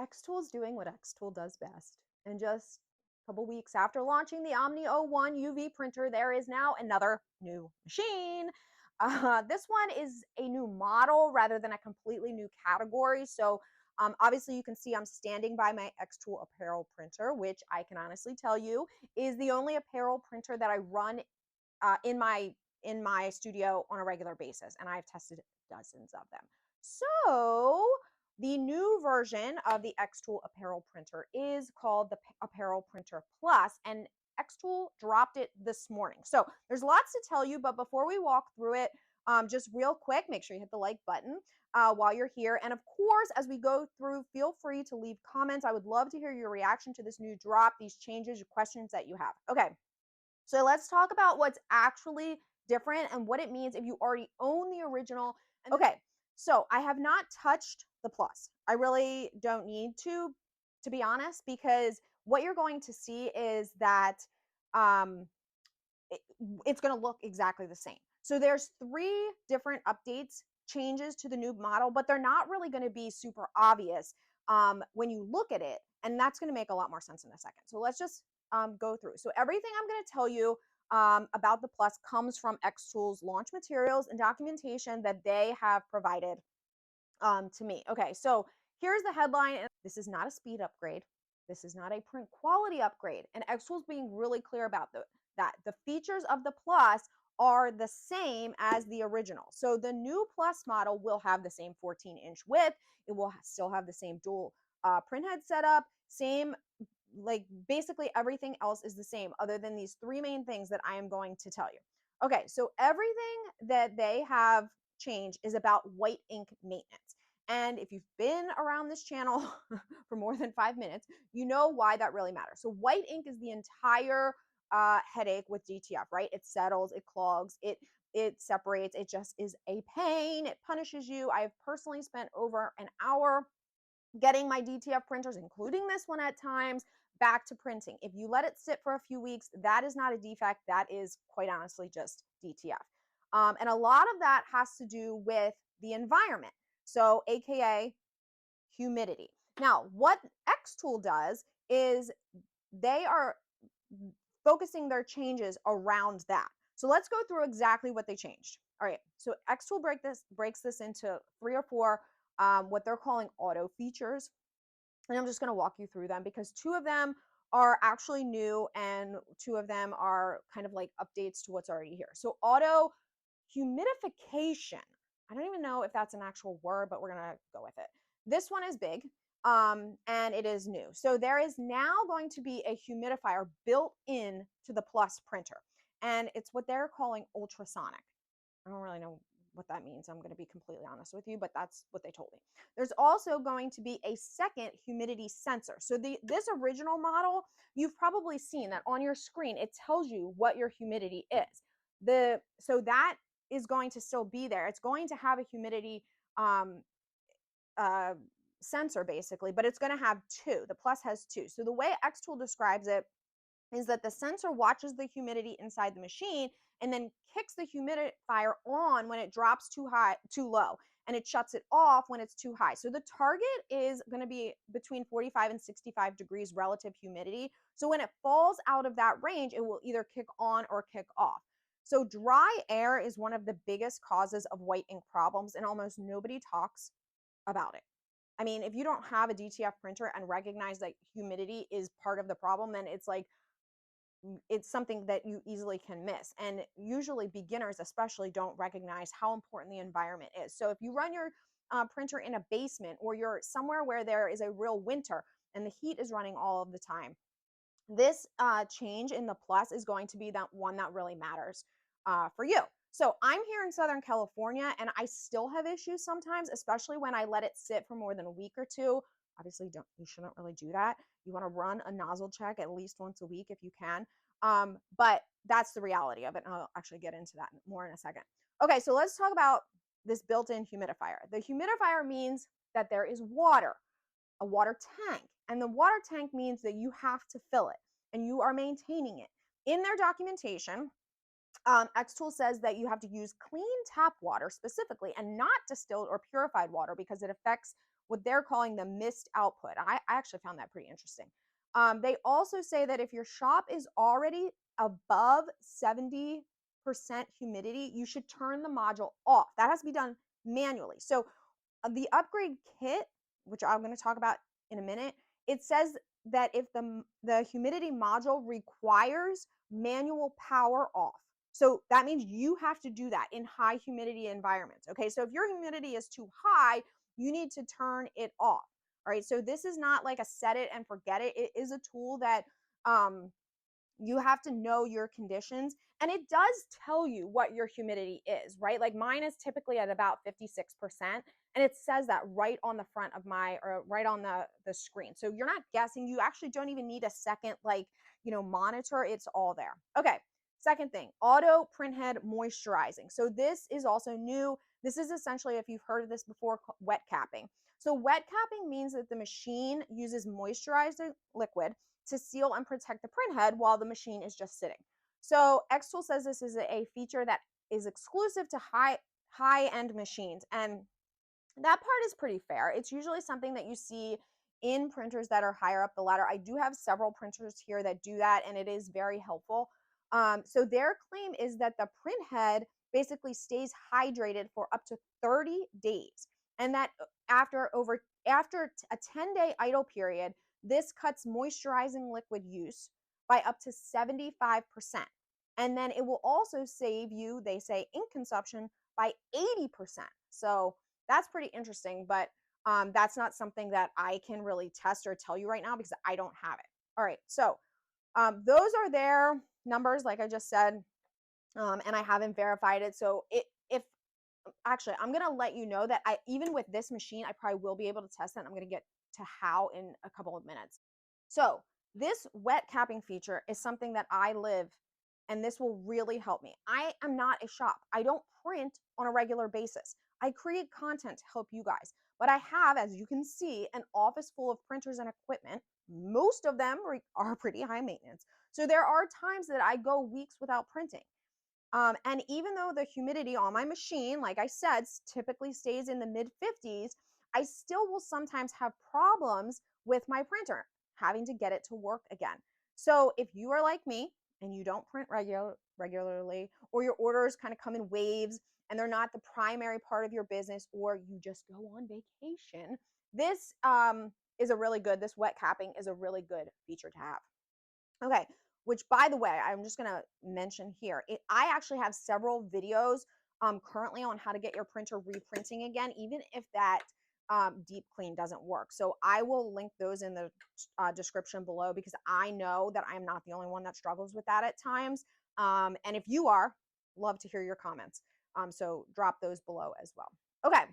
xTool is doing what xTool does best. And just a couple weeks after launching the Omni O1 UV printer, there is now another new machine. This one is a new model rather than a completely new category. So obviously you can see I'm standing by my xTool Apparel printer, which I can honestly tell you is the only apparel printer that I run in my studio on a regular basis, and I've tested dozens of them. So the new version of the xTool Apparel printer is called the Apparel Printer Plus, and xTool dropped it this morning. So there's lots to tell you, but before we walk through it, just real quick, make sure you hit the like button while you're here. And of course, as we go through, feel free to leave comments. I would love to hear your reaction to this new drop, these changes, questions that you have. Okay, so let's talk about what's actually different and what it means if you already own the original. Okay, so I have not touched the Plus. I really don't need to be honest, because what you're going to see is that um, it, it's going to look exactly the same. So there's 3 different updates, changes to the new model, but they're not really going to be super obvious when you look at it, and that's going to make a lot more sense in a second. So let's just go through. So everything I'm going to tell you about the Plus comes from xTool's launch materials and documentation that they have provided to me. Okay, so here's the headline. This is not a speed upgrade. This is not a print quality upgrade. And xTool's being really clear about that. The features of the Plus are the same as the original. So the new Plus model will have the same 14-inch width. It will still have the same dual printhead setup, same, like basically everything else is the same other than these 3 main things that I am going to tell you. Okay, so everything that they have changed is about white ink maintenance. And if you've been around this channel for more than 5 minutes, you know why that really matters. So white ink is the entire headache with DTF, right? It settles, it clogs, it separates, it just is a pain. It punishes you. I have personally spent over an hour getting my DTF printers, including this one at times, back to printing. If you let it sit for a few weeks, that is not a defect. That is quite honestly just DTF. And a lot of that has to do with the environment. So AKA humidity. Now, what xTool does is they are focusing their changes around that. So let's go through exactly what they changed. All right, so xTool breaks this into 3 or 4 what they're calling auto features. And I'm just going to walk you through them because 2 of them are actually new and 2 of them are kind of like updates to what's already here. So auto humidification. I don't even know if that's an actual word, but we're going to go with it. This one is big and it is new. So there is now going to be a humidifier built in to the Plus printer. And it's what they're calling ultrasonic. I don't really know what that means. I'm going to be completely honest with you, but that's what they told me. There's also going to be a second humidity sensor. So this original model, you've probably seen that on your screen. It tells you what your humidity is. So that is going to still be there. It's going to have a humidity uh, sensor basically, but it's going to have 2. The Plus has 2. So the way xTool describes it is that the sensor watches the humidity inside the machine and then kicks the humidifier on when it drops too low, and it shuts it off when it's too high. So the target is going to be between 45 and 65 degrees relative humidity. So when it falls out of that range, it will either kick on or kick off. So dry air is one of the biggest causes of white ink problems, and almost nobody talks about it. I mean, if you don't have a DTF printer and recognize that humidity is part of the problem, then it's like it's something that you easily can miss. And usually beginners especially don't recognize how important the environment is. So if you run your printer in a basement, or you're somewhere where there is a real winter and the heat is running all of the time, this change in the Plus is going to be that one that really matters for you. So I'm here in Southern California and I still have issues sometimes, especially when I let it sit for more than a week or 2. Obviously, you shouldn't really do that. You want to run a nozzle check at least once a week if you can. But that's the reality of it. And I'll actually get into that more in a second. Okay, so let's talk about this built-in humidifier. The humidifier means that there is water, a water tank. And the water tank means that you have to fill it and you are maintaining it. In their documentation, xTool says that you have to use clean tap water specifically and not distilled or purified water because it affects what they're calling the mist output. I actually found that pretty interesting. They also say that if your shop is already above 70% humidity, you should turn the module off. That has to be done manually. So the upgrade kit, which I'm going to talk about in a minute, it says that if the humidity module requires manual power off. So that means you have to do that in high humidity environments. Okay, so if your humidity is too high, you need to turn it off. All right, so this is not like a set it and forget it. It is a tool that you have to know your conditions, and it does tell you what your humidity is, right? Like mine is typically at about 56%, and it says that right on the front of my, or right on the screen. So you're not guessing. You actually don't even need a second, like, monitor. It's all there. Okay, second thing, auto printhead moisturizing. So this is also new. This is essentially, if you've heard of this before, wet capping. So wet capping means that the machine uses moisturizing liquid to seal and protect the printhead while the machine is just sitting. So xTool says this is a feature that is exclusive to high-end machines, and that part is pretty fair. It's usually something that you see in printers that are higher up the ladder. I do have several printers here that do that, and it is very helpful. So their claim is that the printhead basically stays hydrated for up to 30 days, and that after a 10-day idle period, this cuts moisturizing liquid use by up to 75%. And then it will also save you, they say, ink consumption by 80%. So that's pretty interesting, but that's not something that I can really test or tell you right now because I don't have it. All right, so those are their numbers, like I just said, and I haven't verified it. So if actually, I'm gonna let you know that even with this machine, I probably will be able to test that. I'm gonna get to how in a couple of minutes. So this wet capping feature is something that I live, and this will really help me. I am not a shop. I don't print on a regular basis. I create content to help you guys, but I have, as you can see, an office full of printers and equipment. Most of them are pretty high maintenance. So there are times that I go weeks without printing. And even though the humidity on my machine, like I said, typically stays in the mid 50s, I still will sometimes have problems with my printer, having to get it to work again. So if you are like me and you don't print regularly, or your orders kind of come in waves and they're not the primary part of your business, or you just go on vacation, this this wet capping is a really good feature to have. Okay, which by the way, I'm just gonna mention here, I actually have several videos currently on how to get your printer reprinting again, even if that deep clean doesn't work. So I will link those in the description below because I know that I'm not the only one that struggles with that at times. And if you are, love to hear your comments. So drop those below as well. Okay,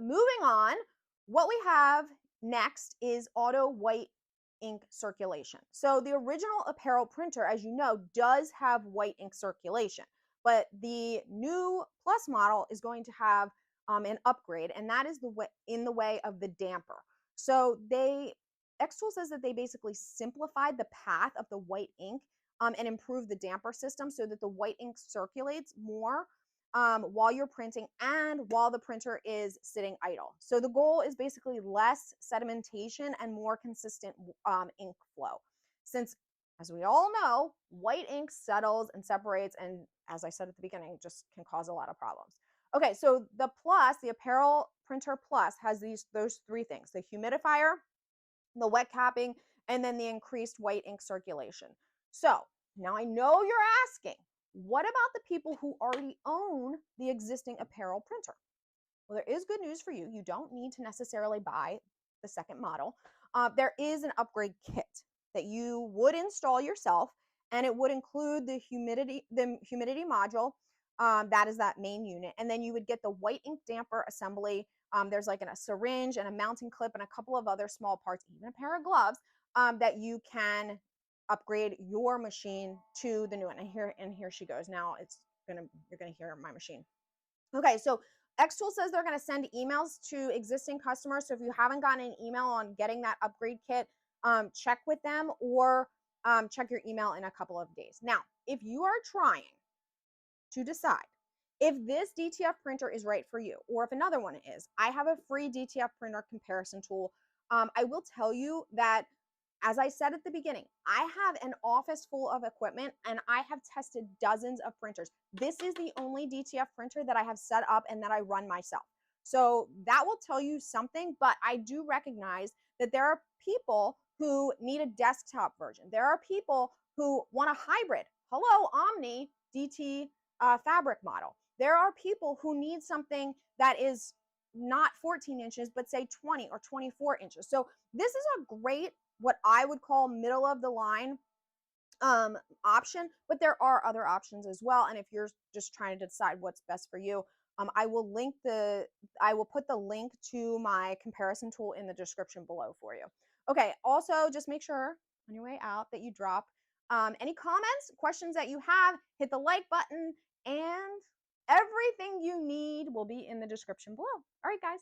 moving on, what we have next is auto white ink circulation. So the original Apparel printer, as you know, does have white ink circulation, but the new Plus model is going to have an upgrade, and that is in the way of the damper. So xTool says that they basically simplified the path of the white ink and improved the damper system so that the white ink circulates more while you're printing and while the printer is sitting idle. So the goal is basically less sedimentation and more consistent ink flow. Since, as we all know, white ink settles and separates, and as I said at the beginning, just can cause a lot of problems. Okay, so the Apparel Printer Plus has those three things: the humidifier, the wet capping, and then the increased white ink circulation. So now I know you're asking, what about the people who already own the existing Apparel printer? Well, there is good news for you. You don't need to necessarily buy the second model. There is an upgrade kit that you would install yourself, and it would include the humidity module. That is that main unit. And then you would get the white ink damper assembly. There's like a syringe and a mounting clip and a couple of other small parts, even a pair of gloves that you can upgrade your machine to the new one. And here she goes. Now you're gonna hear my machine. Okay, so xTool says they're going to send emails to existing customers. So if you haven't gotten an email on getting that upgrade kit, check with them, or check your email in a couple of days. Now, if you are trying to decide If this DTF printer is right for you, or if another one is, I have a free DTF printer comparison tool. I will tell you that, as I said at the beginning, I have an office full of equipment and I have tested dozens of printers. This is the only DTF printer that I have set up and that I run myself. So that will tell you something, but I do recognize that there are people who need a desktop version. There are people who want a hybrid. Hello, Omni DT fabric model. There are people who need something that is not 14 inches, but say 20 or 24 inches. So this is a great, what I would call middle of the line option, but there are other options as well. And if you're just trying to decide what's best for you, I will put the link to my comparison tool in the description below for you. Okay, also just make sure on your way out that you drop any comments, questions that you have, hit the like button, and everything you need will be in the description below. All right, guys.